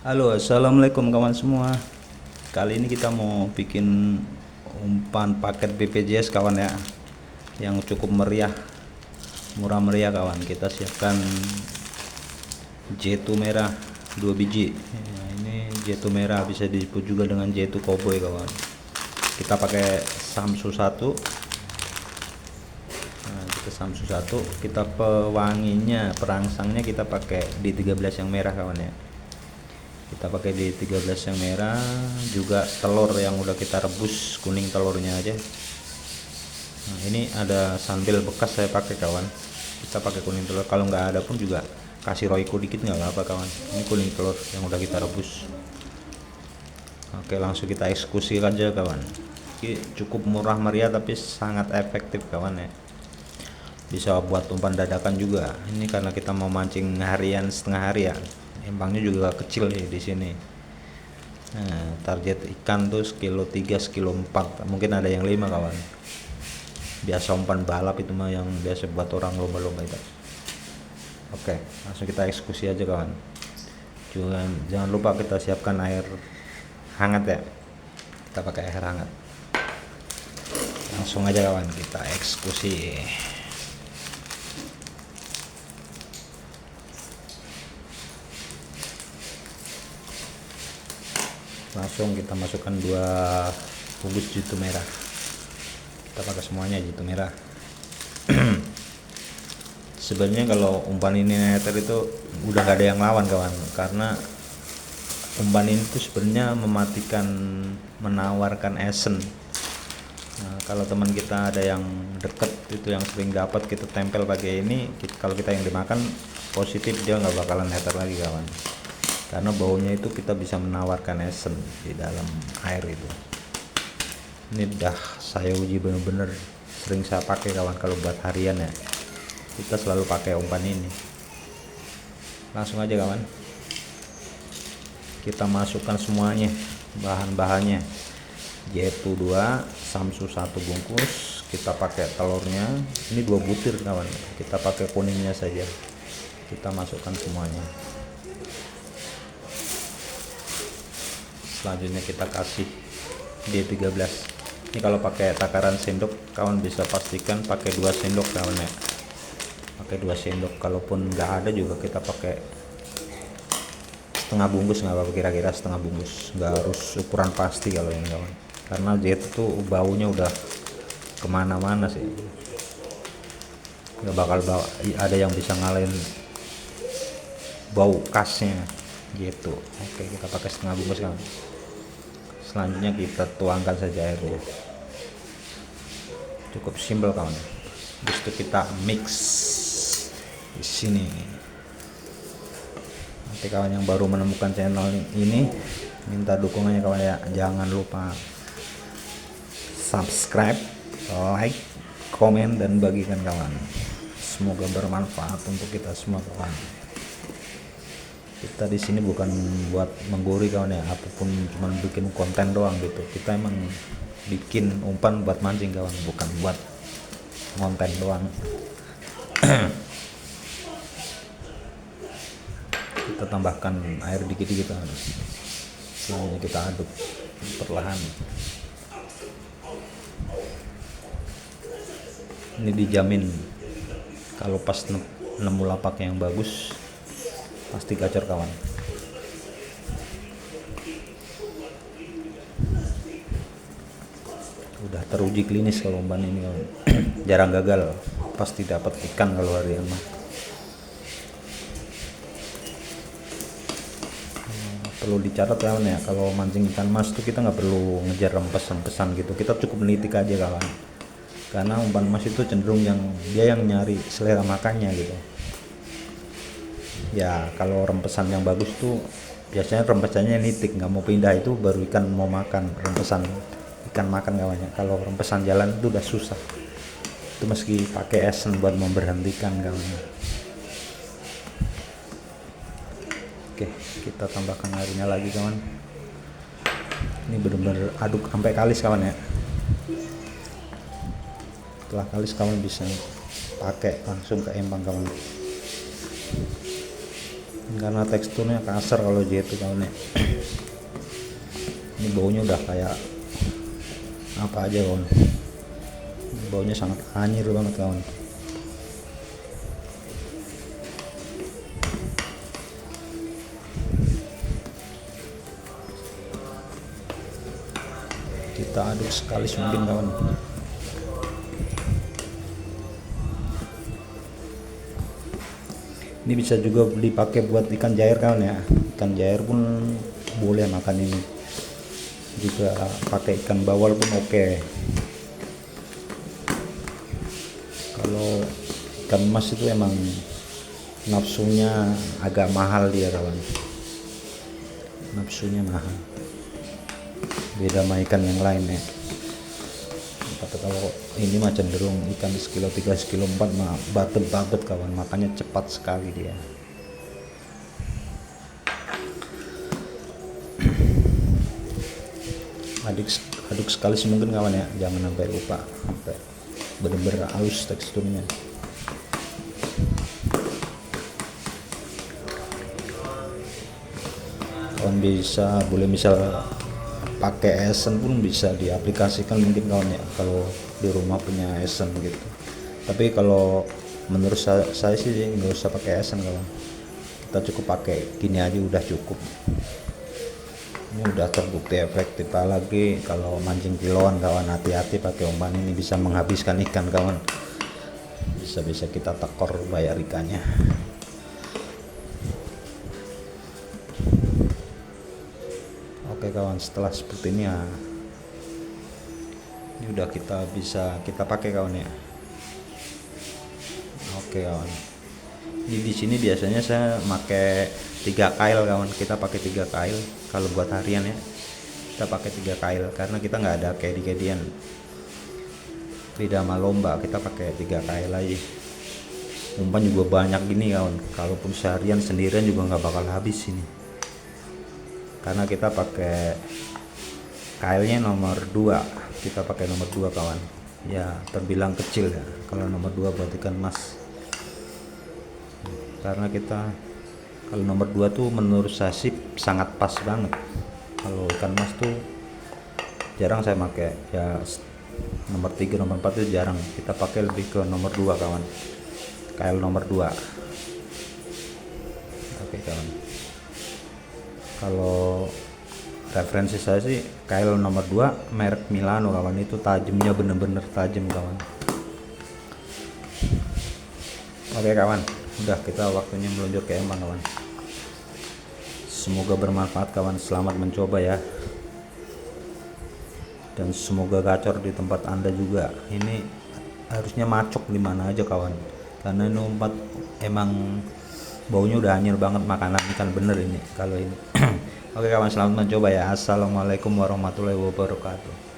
Halo, assalamualaikum kawan semua. Kali ini kita mau bikin umpan paket BPJS kawan ya, yang cukup meriah, murah meriah kawan. Kita siapkan J2 merah 2 biji. Ya, ini J2 merah bisa disebut juga dengan J2 Cowboy kawan. Kita pakai Samsu 1. Nah, kita Samsu 1, kita pewanginya, perangsangnya kita pakai D13 yang merah kawan ya. Kita pakai di 13 yang merah, juga telur yang udah kita rebus, kuning telurnya aja. Nah, ini ada sambal bekas saya pakai kawan, kita pakai kuning telur. Kalau nggak ada pun juga kasih royco dikit nggak apa kawan. Ini kuning telur yang udah kita rebus. Oke, langsung kita eksekusi aja kawan. Ini cukup murah meriah tapi sangat efektif kawan ya, bisa buat umpan dadakan juga. Ini karena kita mau mancing harian, setengah hari ya, empangnya juga kecil nih di sini. Nah, target ikan tuh sekilo 3, sekilo 4, mungkin ada yang 5 kawan. Biasa umpan balap itu mah, yang biasa buat orang lomba-lomba itu. Oke, langsung kita eksekusi aja kawan. Juga jangan lupa kita siapkan air hangat ya. Kita pakai air hangat. Langsung aja kawan, kita eksekusi. Langsung kita masukkan 2 bungkus J2 merah. Kita pakai semuanya J2 merah. Sebenarnya kalau umpan ini neter itu udah gak ada yang lawan kawan, karena umpan ini tuh sebenarnya mematikan, menawarkan esen. Nah, kalau teman kita ada yang deket itu, yang sering dapat, kita tempel pakai ini, kalau kita yang dimakan positif, dia nggak bakalan neter lagi kawan, karena baunya itu kita bisa menawarkan esen di dalam air itu. Ini udah saya uji bener-bener, sering saya pakai kawan kalau buat harian ya. Kita selalu pakai umpan ini. Langsung aja kawan, kita masukkan semuanya bahan-bahannya. J2 2, Samsu 1 bungkus, kita pakai telurnya, ini 2 butir kawan, kita pakai kuningnya saja. Kita masukkan semuanya. Selanjutnya kita kasih D13. Ini kalau pakai takaran sendok kawan bisa pastikan pakai 2 sendok kawan ya. Pakai 2 sendok, kalaupun nggak ada juga kita pakai setengah bungkus, nggak apa-apa, kira-kira setengah bungkus, nggak harus ukuran pasti kalau ini kawan, karena jet itu baunya udah kemana-mana sih, nggak bakal ada yang bisa ngalahin bau khasnya gitu. Oke, kita pakai setengah bungkus kawan. Selanjutnya kita tuangkan saja airnya, cukup simpel kawan. Habis itu kita mix di sini. Nanti kawan yang baru menemukan channel ini, minta dukungannya kawan ya, jangan lupa subscribe, like, komen, dan bagikan kawan. Semoga bermanfaat untuk kita semua kawan. Kita di sini bukan buat menggori kawan ya, apapun cuma bikin konten doang gitu. Kita emang bikin umpan buat mancing kawan, bukan buat konten doang. Kita tambahkan air dikit-dikit kawan. Selanjutnya kita aduk perlahan. Ini dijamin kalau pas nemu lapak yang bagus pasti gacor kawan. Udah teruji klinis kalau umpan ini kawan. Jarang gagal, pasti dapat ikan kalau hari yang mah. Perlu dicatat kawan ya, kalau mancing ikan mas tuh kita nggak perlu ngejar rempesan gitu, kita cukup menitik aja kawan, karena umpan mas itu cenderung dia yang nyari selera makannya gitu ya. Kalau rempesan yang bagus tuh biasanya rempesannya nitik, nggak mau pindah, itu baru ikan mau makan, rempesan ikan makan kawannya. Kalau rempesan jalan itu udah susah, itu meski pakai esen buat memberhentikan kawannya. Oke, kita tambahkan airnya lagi kawan. Ini benar-benar aduk sampai kalis kawan ya. Setelah kalis kawan bisa pakai langsung ke empang kawan. karena teksturnya kasar kalau jatuh kawan ya. Ini baunya udah kayak apa aja kawan, baunya sangat anyir banget kawan. Kita aduk sekali mungkin kawan. Ini bisa juga dipakai buat ikan jair kawan ya, ikan jair pun boleh makan ini, juga pakai ikan bawal pun oke. Kalau ikan mas itu emang nafsunya agak mahal dia kawan, nafsunya mahal, beda sama ikan yang lain ya. Kalau ini mah cenderung ikan sekilo 3 sekilo 4 mah batet kawan, makanya cepat sekali dia. Aduk sekali mungkin kawan ya, jangan sampai lupa, sampai bener-bener halus teksturnya. Kawan bisa boleh misal pakai esen pun bisa diaplikasikan mungkin kawan ya, kalau di rumah punya esen gitu. Tapi kalau menurut saya sih nggak usah pakai esen kawan, kita cukup pakai gini aja udah cukup. Ini udah terbukti efektif, apalagi kalau mancing kiloan kawan, hati-hati pakai umpan ini, bisa menghabiskan ikan kawan, bisa kita tekor bayar ikannya. Oke kawan, setelah seperti ini ya, ini udah bisa kita pakai kawan ya. Oke kawan, ini di sini biasanya saya pakai 3 kail kawan, kita pakai 3 kail kalau buat harian ya, kita pakai 3 kail karena kita nggak ada kedi-kedian, beda sama lomba, kita pakai 3 kail aja. Umpan juga banyak gini kawan, kalaupun seharian sendirian juga nggak bakal habis ini, karena kita pakai kailnya nomor 2, kita pakai nomor 2 kawan ya, terbilang kecil ya kalau nomor 2 buat ikan mas, karena kita kalau nomor 2 tuh menurut saya sih sangat pas banget. Kalau ikan mas tuh jarang saya pakai ya, nomor 3 nomor 4 itu jarang, kita pakai lebih ke nomor 2 kawan, kail nomor 2. Oke kawan, kalau referensi saya sih kail nomor 2 merek Milano kawan, itu tajamnya bener-bener tajam kawan. Oke kawan, udah kita waktunya meluncur ke empang kawan. Semoga bermanfaat kawan, selamat mencoba ya, dan semoga gacor di tempat anda juga. Ini harusnya macok di mana aja kawan, karena ini umpat emang baunya udah anyir banget, makanan ikan bener ini kalau ini. Oke kawan, selamat mencoba ya. Assalamualaikum warahmatullahi wabarakatuh.